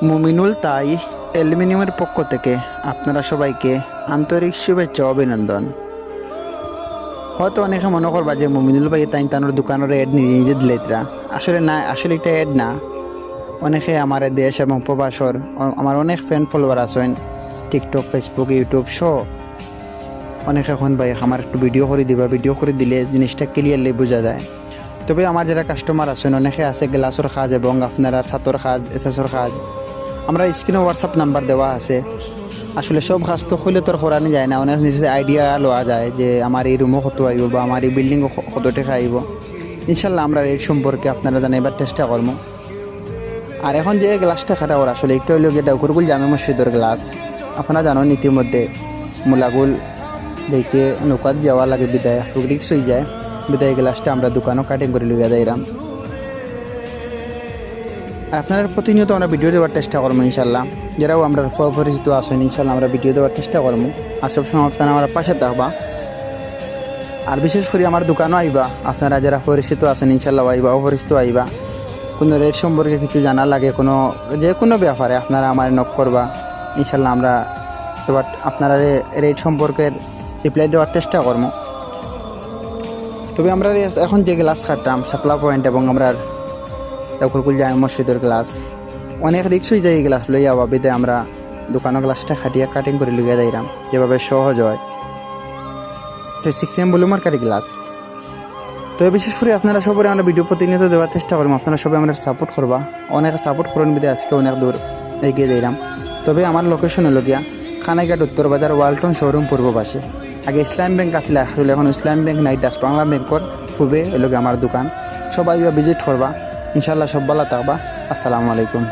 মুমিনুল তাই অ্যালুমিনিয়ামের পক্ষ থেকে আপনারা সবাইকে আন্তরিক শুভেচ্ছা ও অভিনন্দন। হয়তো অনেকে মনে করবা যে মুমিনুল ভাই তাই তানোর দোকানের অ্যাড নিজে দিলেতরা, আসলে না, আসলে এটা অ্যাড না। অনেকে আমার দেশ এবং প্রবাসর আমার অনেক ফ্যান ফলোয়ার আছেন টিকটক, ফেসবুক, ইউটিউব সহ। অনেকে এখন ভাই আমার একটু ভিডিও করে দিবা, ভিডিও করে দিলে জিনিসটা ক্লিয়ারলি বোঝা যায়। তবে আমার যারা কাস্টমার আছেন অনেকে আছে গ্লাসের কাজ এবং আপনারা ছাতর কাজ, এসএসর কাজ। আমরা স্ক্রিনে হোয়াটসঅ্যাপ নাম্বার দেওয়া আছে। আসলে সব কাজ তো খুলে তোর করানো যায় না, অনেক নিজে আইডিয়া লওয়া যায় যে আমার এই রুমও কত আইব বা আমার এই বিল্ডিংও কত টাকা আইব। ইনশাল্লাহ আমরা এই সম্পর্কে আপনারা জানাইবার চেষ্টা করবো। আর এখন যে গ্লাসটা খাটা ওর আসলে একটু হইলেও গিয়ে ডাকুরগুল জামে মসজিদের গ্লাস আপনারা জানো ইতিমধ্যে মোলাগুল যাইতে নৌকাত যাওয়া লাগে, বিদায় রিক্স হয়ে যায়, বিদায় গ্লাসটা আমরা দোকানও কাটিং করে লইয়া যাইরাম। আর আপনারা প্রতিনিয়ত আমরা ভিডিও দেওয়ার চেষ্টা করবো ইনশাল্লাহ। যারাও আমরা পরিচিত আসেন ইনশাল্লাহ আমরা ভিডিও দেওয়ার চেষ্টা করবো। আর সবসময় আপনারা আমার পাশে থাকবা। আর বিশেষ করে আমার দোকানও আইবা, আপনারা যারা পরিচিত আছেন ইনশাল্লাহ আইবা, অপরিচিত আইবা। কোনো রেট সম্পর্কে কিছু জানা লাগে, যে কোনো ব্যাপারে আপনারা আমার নক করবা ইনশাল্লাহ। আমরা তোমার আপনারা রেট সম্পর্কের রিপ্লাই দেওয়ার চেষ্টা করবো। তবে আমরা এখন যে গ্লাস কাটতাম সাপলা পয়েন্ট এবং আমরা ডাকুরকুল জামে মসজিদের গ্লাস অনেক রিক্স হয়ে যায়। এই গ্লাস লইয়া বিদে আমরা দোকানের গ্লাসটা খাটিয়া কাটিং করে লইয়া যাইরাম, যেভাবে সহজ হয়। 6mm ভলিউমের কারি গ্লাস। তবে বিশেষ করে আপনারা সবাই আমরা ভিডিও প্রতিনিয়ত দেওয়ার চেষ্টা করবো। আপনারা সবাই আমরা সাপোর্ট করবা, অনেকে সাপোর্ট করেন বিদে আজকে অনেক দূর এগিয়ে যাইরাম। তবে আমার লোকেশন হলো গিয়া খানাইঘাট উত্তর বাজার, ওয়ালটন শোরুম পূর্ব পাশে। আগে ইসলাম ব্যাংক আসলে এখন ইসলাম ব্যাংক নাই, ডাস বাংলা ব্যাংকর পূর্বে এলো আমার দোকান। সবাই ভিজিট করবা ইনশাল্লাহ, সব ভালো থাকবা। আসসালামু আলাইকুম।